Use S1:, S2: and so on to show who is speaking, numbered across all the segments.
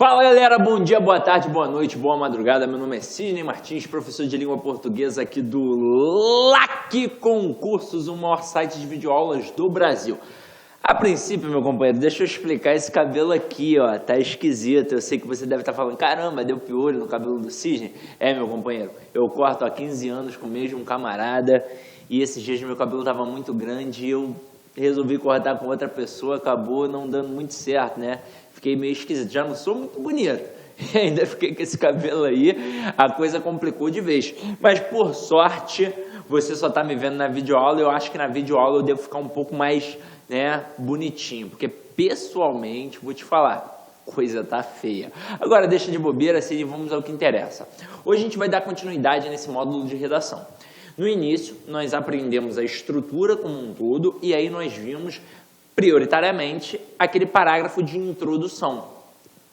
S1: Fala galera, bom dia, boa tarde, boa noite, boa madrugada. Meu nome é Sidney Martins, professor de língua portuguesa aqui do LAC Concursos, o maior site de videoaulas do Brasil. A princípio, meu companheiro, deixa eu explicar esse cabelo aqui, ó, tá esquisito. Eu sei que você deve estar falando, caramba, deu piolho no cabelo do Sidney. É, meu companheiro, eu corto há 15 anos com o mesmo camarada e esses dias meu cabelo estava muito grande e eu resolvi cortar com outra pessoa, acabou não dando muito certo, né? Fiquei meio esquisito, já não sou muito bonito, e ainda fiquei com esse cabelo aí, a coisa complicou de vez. Mas por sorte, você só tá me vendo na videoaula, eu acho que na videoaula eu devo ficar um pouco mais, né, bonitinho, porque pessoalmente, vou te falar, coisa tá feia. Agora deixa de bobeira, assim, vamos ao que interessa. Hoje a gente vai dar continuidade nesse módulo de redação. No início, nós aprendemos a estrutura como um todo e aí nós vimos prioritariamente aquele parágrafo de introdução.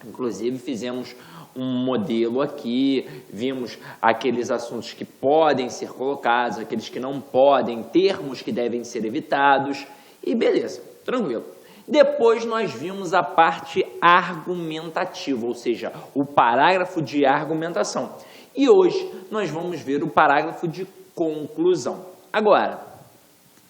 S1: Inclusive fizemos um modelo aqui, vimos aqueles assuntos que podem ser colocados, aqueles que não podem, termos que devem ser evitados e beleza, tranquilo. Depois nós vimos a parte argumentativa, ou seja, o parágrafo de argumentação. E hoje nós vamos ver o parágrafo de conclusão. Agora,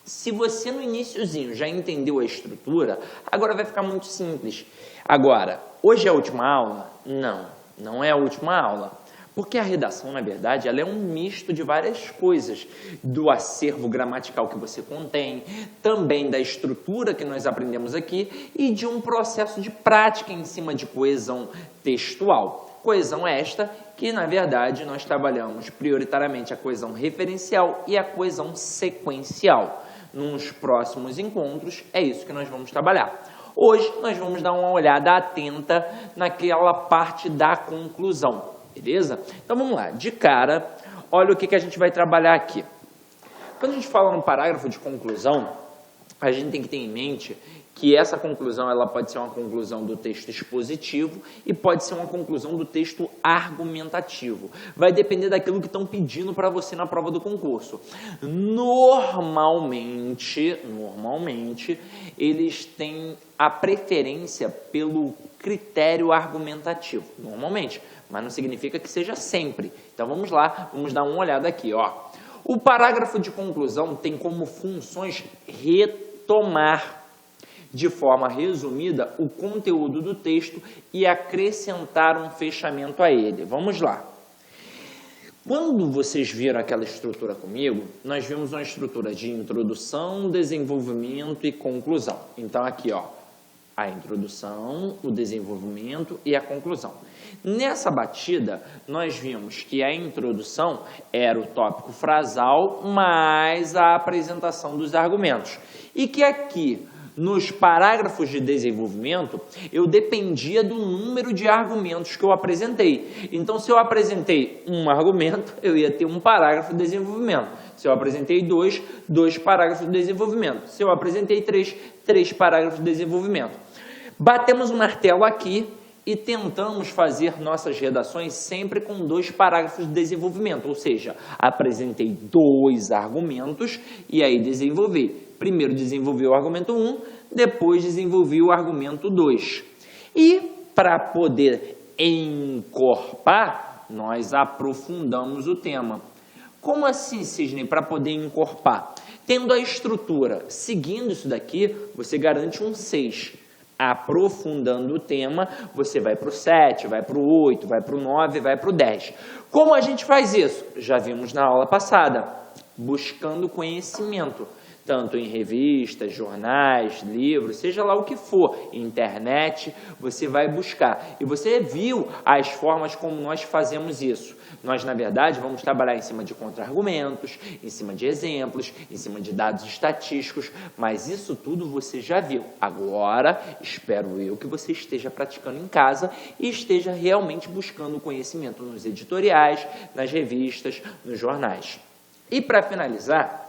S1: se você no iniciozinho já entendeu a estrutura, agora vai ficar muito simples. Agora, hoje é a última aula? Não, não é a última aula. Porque a redação, na verdade, ela é um misto de várias coisas. Do acervo gramatical que você contém, também da estrutura que nós aprendemos aqui e de um processo de prática em cima de coesão textual. Coesão esta que, na verdade, nós trabalhamos prioritariamente a coesão referencial e a coesão sequencial. Nos próximos encontros, é isso que nós vamos trabalhar. Hoje, nós vamos dar uma olhada atenta naquela parte da conclusão, beleza? Então, vamos lá. De cara, olha o que a gente vai trabalhar aqui. Quando a gente fala no parágrafo de conclusão, a gente tem que ter em mente que essa conclusão ela pode ser uma conclusão do texto expositivo e pode ser uma conclusão do texto argumentativo. Vai depender daquilo que estão pedindo para você na prova do concurso. Normalmente, eles têm a preferência pelo critério argumentativo. Normalmente, mas não significa que seja sempre. Então vamos lá, vamos dar uma olhada aqui, ó. O parágrafo de conclusão tem como funções retomar de forma resumida o conteúdo do texto e acrescentar um fechamento a ele. Vamos lá. Quando vocês viram aquela estrutura comigo, nós vimos uma estrutura de introdução, desenvolvimento e conclusão. Então aqui, ó, a introdução, o desenvolvimento e a conclusão. Nessa batida, nós vimos que a introdução era o tópico frasal mais a apresentação dos argumentos. E que aqui, nos parágrafos de desenvolvimento, eu dependia do número de argumentos que eu apresentei. Então, se eu apresentei um argumento, eu ia ter um parágrafo de desenvolvimento. Se eu apresentei dois parágrafos de desenvolvimento. Se eu apresentei três parágrafos de desenvolvimento. Batemos o martelo aqui e tentamos fazer nossas redações sempre com 2 parágrafos de desenvolvimento. Ou seja, apresentei 2 argumentos e aí desenvolvi. Primeiro desenvolvi o argumento 1, depois desenvolvi o argumento 2. E para poder encorpar, nós aprofundamos o tema. Como assim, Sidney, para poder encorpar? Tendo a estrutura, seguindo isso daqui, você garante um 6. Aprofundando o tema, você vai para o 7, vai para o 8, vai para o 9, vai para o 10. Como a gente faz isso? Já vimos na aula passada, buscando conhecimento. Tanto em revistas, jornais, livros, seja lá o que for, internet, você vai buscar. E você viu as formas como nós fazemos isso. Nós, na verdade, vamos trabalhar em cima de contra-argumentos, em cima de exemplos, em cima de dados estatísticos, mas isso tudo você já viu. Agora, espero eu que você esteja praticando em casa e esteja realmente buscando conhecimento nos editoriais, nas revistas, nos jornais. E para finalizar,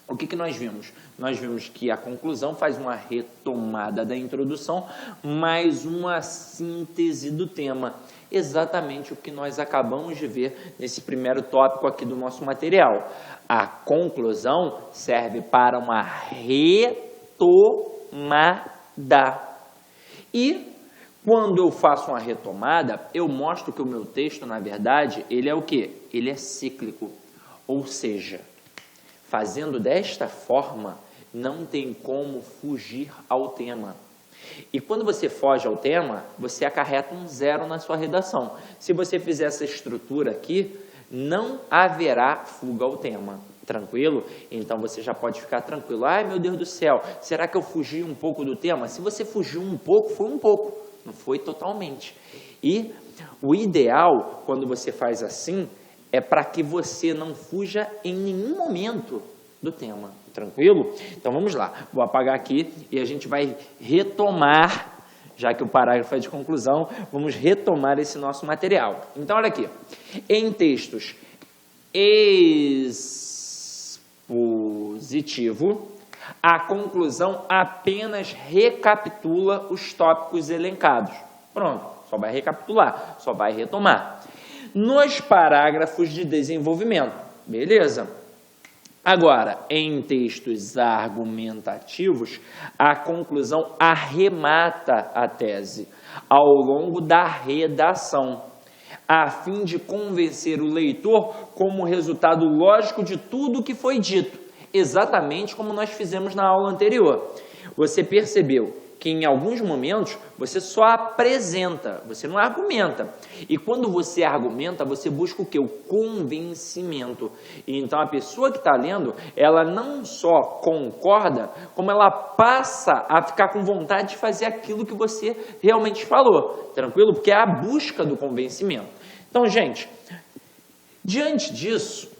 S1: o que nós vimos? Nós vimos que a conclusão faz uma retomada da introdução, mais uma síntese do tema. Exatamente o que nós acabamos de ver nesse primeiro tópico aqui do nosso material. A conclusão serve para uma retomada. E Quando eu faço uma retomada, eu mostro que o meu texto, na verdade, ele é o quê? Ele é cíclico. Ou seja, fazendo desta forma, não tem como fugir ao tema. E quando você foge ao tema, você acarreta um 0 na sua redação. Se você fizer essa estrutura aqui, não haverá fuga ao tema. Tranquilo? Então você já pode ficar tranquilo. Ai, meu Deus do céu, será que eu fugi um pouco do tema? Se você fugiu um pouco, foi um pouco, não foi totalmente. E o ideal, quando você faz assim, é para que você não fuja em nenhum momento do tema. Tranquilo? Então vamos lá. Vou apagar aqui e a gente vai retomar, já que o parágrafo é de conclusão, vamos retomar esse nosso material. Então olha aqui. Em textos expositivo, a conclusão apenas recapitula os tópicos elencados. Pronto, só vai recapitular, só vai retomar. Nos parágrafos de desenvolvimento, beleza? Agora, em textos argumentativos, a conclusão arremata a tese ao longo da redação, a fim de convencer o leitor como resultado lógico de tudo o que foi dito, exatamente como nós fizemos na aula anterior. Você percebeu que em alguns momentos você só apresenta, você não argumenta. E quando você argumenta, você busca o quê? O convencimento. E então a pessoa que está lendo, ela não só concorda, como ela passa a ficar com vontade de fazer aquilo que você realmente falou. Tranquilo? Porque é a busca do convencimento. Então, gente, diante disso,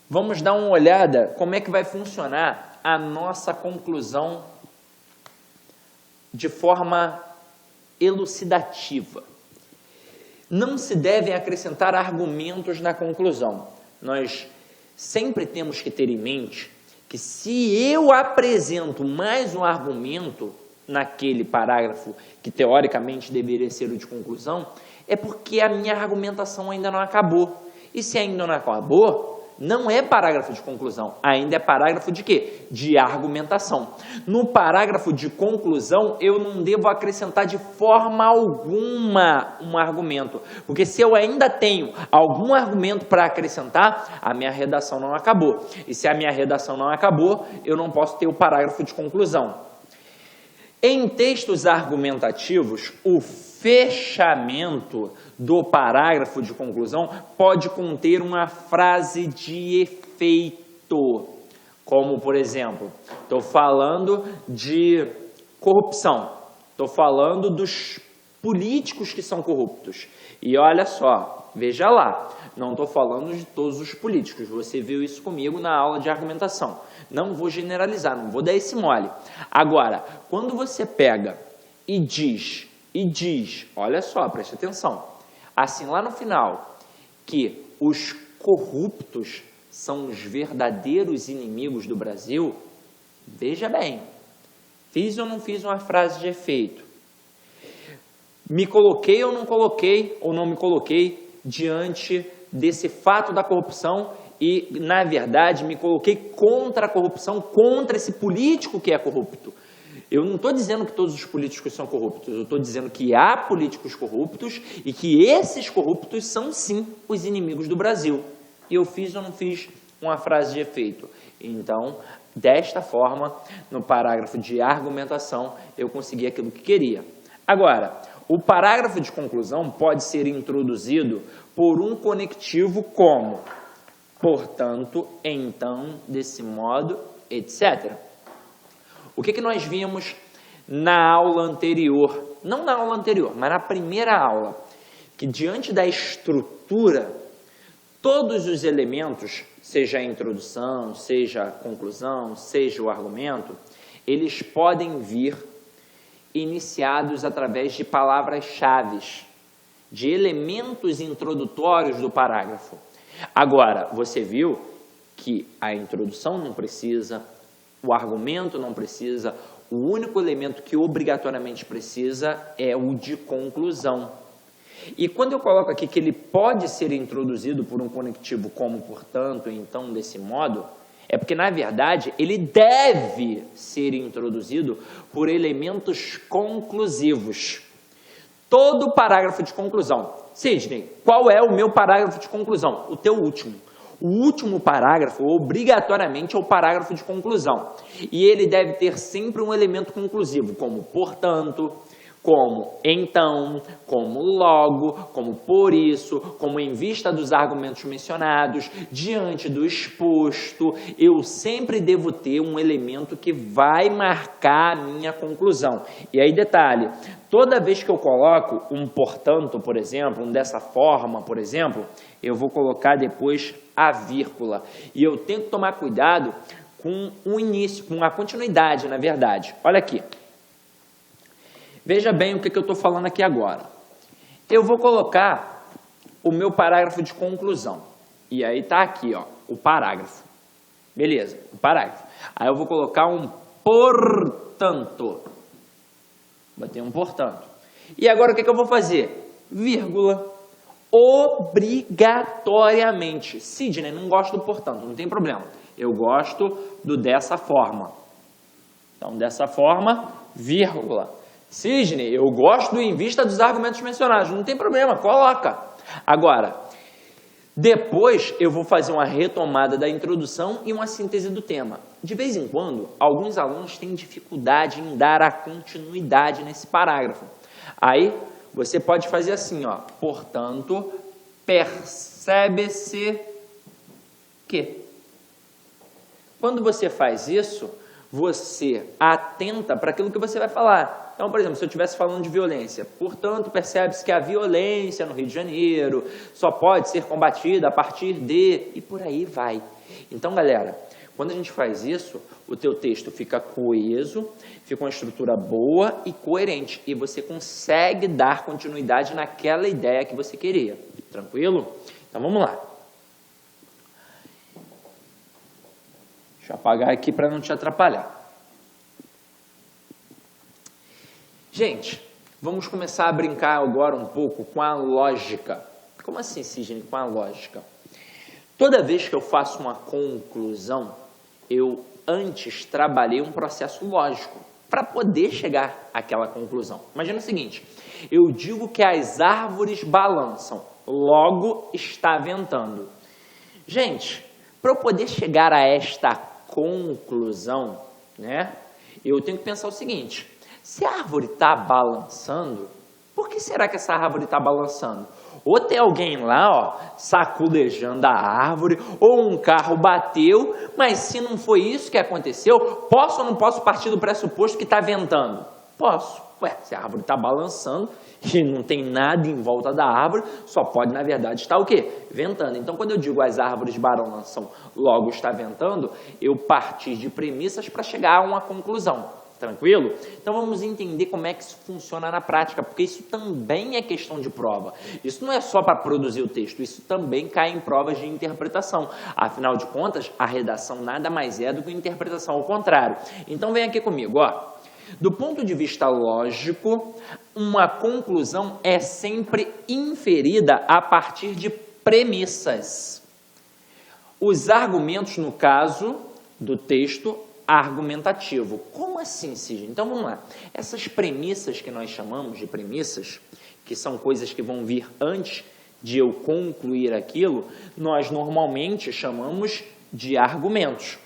S1: vamos dar uma olhada como é que vai funcionar a nossa conclusão de forma elucidativa. Não se devem acrescentar argumentos na conclusão. Nós sempre temos que ter em mente que se eu apresento mais um argumento naquele parágrafo que teoricamente deveria ser o de conclusão, é porque a minha argumentação ainda não acabou. E se ainda não acabou, não é parágrafo de conclusão, ainda é parágrafo de quê? De argumentação. No parágrafo de conclusão, eu não devo acrescentar de forma alguma um argumento, porque se eu ainda tenho algum argumento para acrescentar, a minha redação não acabou. E se a minha redação não acabou, eu não posso ter o parágrafo de conclusão. Em textos argumentativos, o fechamento do parágrafo de conclusão pode conter uma frase de efeito, como, por exemplo, estou falando de corrupção, estou falando dos políticos que são corruptos. E olha só, veja lá, não estou falando de todos os políticos, você viu isso comigo na aula de argumentação. Não vou generalizar, não vou dar esse mole. Agora, quando você pega e diz, olha só, preste atenção, assim lá no final, que os corruptos são os verdadeiros inimigos do Brasil, veja bem, fiz ou não fiz uma frase de efeito? Me coloquei ou não me coloquei diante desse fato da corrupção e, na verdade, me coloquei contra a corrupção, contra esse político que é corrupto. Eu não estou dizendo que todos os políticos são corruptos, eu estou dizendo que há políticos corruptos e que esses corruptos são, sim, os inimigos do Brasil. E eu fiz ou não fiz uma frase de efeito? Então, desta forma, no parágrafo de argumentação, eu consegui aquilo que queria. Agora, o parágrafo de conclusão pode ser introduzido por um conectivo como, portanto, então, desse modo, etc. O que nós vimos na aula anterior? Não na aula anterior, mas na primeira aula. Que diante da estrutura, todos os elementos, seja a introdução, seja a conclusão, seja o argumento, eles podem vir iniciados através de palavras-chave, de elementos introdutórios do parágrafo. Agora, você viu que a introdução não precisa, o argumento não precisa, o único elemento que obrigatoriamente precisa é o de conclusão. E quando eu coloco aqui que ele pode ser introduzido por um conectivo como, portanto, então, desse modo, É porque, na verdade, ele deve ser introduzido por elementos conclusivos. Todo parágrafo de conclusão. Sidney, qual é o meu parágrafo de conclusão? O teu último. O último parágrafo, obrigatoriamente, é o parágrafo de conclusão. E ele deve ter sempre um elemento conclusivo, como portanto, como então, como logo, como por isso, como em vista dos argumentos mencionados, diante do exposto. Eu sempre devo ter um elemento que vai marcar a minha conclusão. E aí, detalhe, toda vez que eu coloco um portanto, por exemplo, um dessa forma, por exemplo, eu vou colocar depois a vírgula. E eu tenho que tomar cuidado com o início, com a continuidade, na verdade. Olha aqui. Veja bem o que eu estou falando aqui agora. Eu vou colocar o meu parágrafo de conclusão. E aí está aqui, ó, o parágrafo. Beleza, o parágrafo. Aí eu vou colocar um portanto. Botei um portanto. E agora o que eu vou fazer? Vírgula. Obrigatoriamente. Sidney, não gosto do portanto, não tem problema. Eu gosto do dessa forma. Então, dessa forma, vírgula. Sidney, eu gosto do em vista dos argumentos mencionados. Não tem problema, coloca. Agora, depois eu vou fazer uma retomada da introdução e uma síntese do tema. De vez em quando, alguns alunos têm dificuldade em dar a continuidade nesse parágrafo. Aí, você pode fazer assim, ó. Portanto, percebe-se que. Quando você faz isso, você atenta para aquilo que você vai falar. Então, por exemplo, se eu estivesse falando de violência, portanto, percebe-se que a violência no Rio de Janeiro só pode ser combatida a partir de... E por aí vai. Então, galera, quando a gente faz isso, o teu texto fica coeso, fica uma estrutura boa e coerente. E você consegue dar continuidade naquela ideia que você queria. Tranquilo? Então, vamos lá. Deixa eu apagar aqui para não te atrapalhar. Gente, vamos começar a brincar agora um pouco com a lógica. Como assim, Sidney, com a lógica? Toda vez que eu faço uma conclusão, eu antes trabalhei um processo lógico para poder chegar àquela conclusão. Imagina o seguinte, eu digo que as árvores balançam, logo está ventando. Gente, para eu poder chegar a esta conclusão, né, eu tenho que pensar o seguinte, se a árvore está balançando, por que será que essa árvore está balançando? Ou tem alguém lá, ó, saculejando a árvore, ou um carro bateu, mas se não foi isso que aconteceu, posso ou não posso partir do pressuposto que está ventando? Posso. Ué, se a árvore está balançando e não tem nada em volta da árvore, só pode, na verdade, estar o quê? Ventando. Então, quando eu digo as árvores balançam, logo está ventando, eu parti de premissas para chegar a uma conclusão. Tranquilo? Então vamos entender como é que isso funciona na prática, porque isso também é questão de prova. Isso não é só para produzir o texto, isso também cai em provas de interpretação. Afinal de contas, a redação nada mais é do que interpretação ao contrário. Então vem aqui comigo, ó. Do ponto de vista lógico, uma conclusão é sempre inferida a partir de premissas. Os argumentos, no caso do texto, argumentativo. Como assim, Sidney? Então, vamos lá. Essas premissas que nós chamamos de premissas, que são coisas que vão vir antes de eu concluir aquilo, nós normalmente chamamos de argumentos.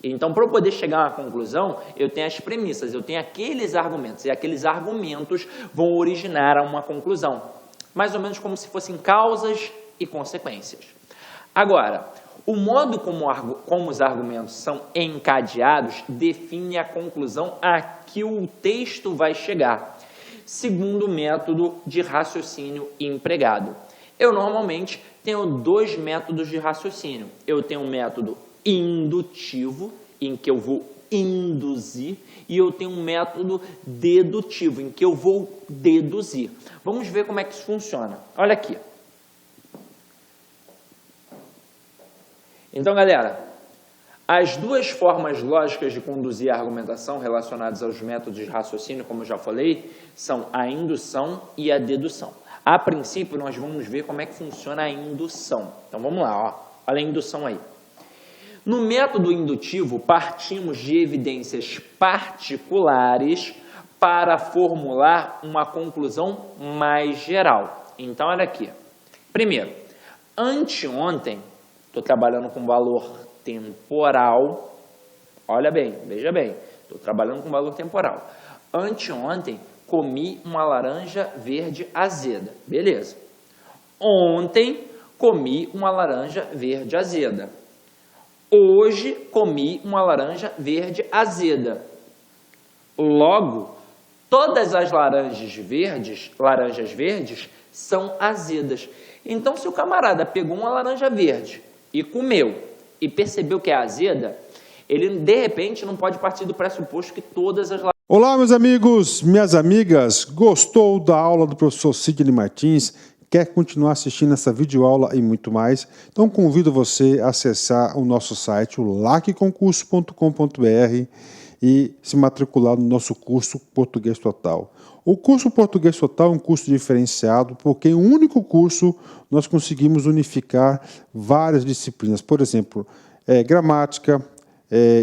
S1: Então, para eu poder chegar a uma conclusão, eu tenho as premissas, eu tenho aqueles argumentos, e aqueles argumentos vão originar a uma conclusão. Mais ou menos como se fossem causas e consequências. Agora, o modo como os argumentos são encadeados define a conclusão a que o texto vai chegar, segundo o método de raciocínio empregado. Eu normalmente tenho dois métodos de raciocínio. Eu tenho um método indutivo, em que eu vou induzir, e eu tenho um método dedutivo, em que eu vou deduzir. Vamos ver como é que isso funciona. Olha aqui. Então, galera, as duas formas lógicas de conduzir a argumentação relacionadas aos métodos de raciocínio, como eu já falei, são a indução e a dedução. A princípio, nós vamos ver como é que funciona a indução. Então, vamos lá, ó. Olha a indução aí. No método indutivo, partimos de evidências particulares para formular uma conclusão mais geral. Então, olha aqui. Primeiro, anteontem, estou trabalhando com valor temporal. Olha bem, veja bem, estou trabalhando com valor temporal. Anteontem, comi uma laranja verde azeda. Beleza. Ontem, comi uma laranja verde azeda. Hoje, comi uma laranja verde azeda. Logo, todas as laranjas verdes são azedas. Então, se o camarada pegou uma laranja verde e comeu e percebeu que é azeda, ele, de repente, não pode partir do pressuposto que todas as...
S2: Olá, meus amigos, minhas amigas. Gostou da aula do professor Sidney Martins? Quer continuar assistindo essa videoaula e muito mais? Então, convido você a acessar o nosso site, o lacconcurso.com.br, e se matricular no nosso curso Português Total. O curso Português Total é um curso diferenciado porque em um único curso nós conseguimos unificar várias disciplinas. Por exemplo, gramática,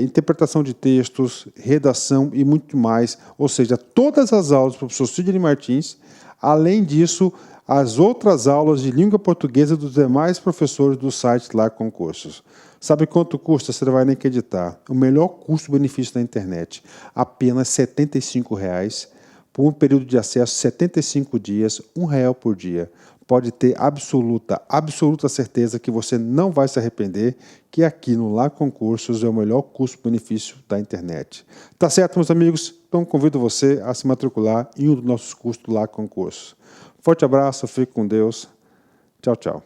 S2: interpretação de textos, redação e muito mais. Ou seja, todas as aulas do professor Sidney Martins, além disso, as outras aulas de língua portuguesa dos demais professores do site lá Concursos. Sabe quanto custa? Você não vai nem acreditar. O melhor custo-benefício da internet, apenas R$ 75,00, por um período de acesso 75 dias, R$ 1 por dia. Pode ter absoluta certeza que você não vai se arrepender, que aqui no Lá Concursos é o melhor custo-benefício da internet. Tá certo, meus amigos? Então convido você a se matricular em um dos nossos cursos do Lá Concursos. Forte abraço, fique com Deus. Tchau, tchau.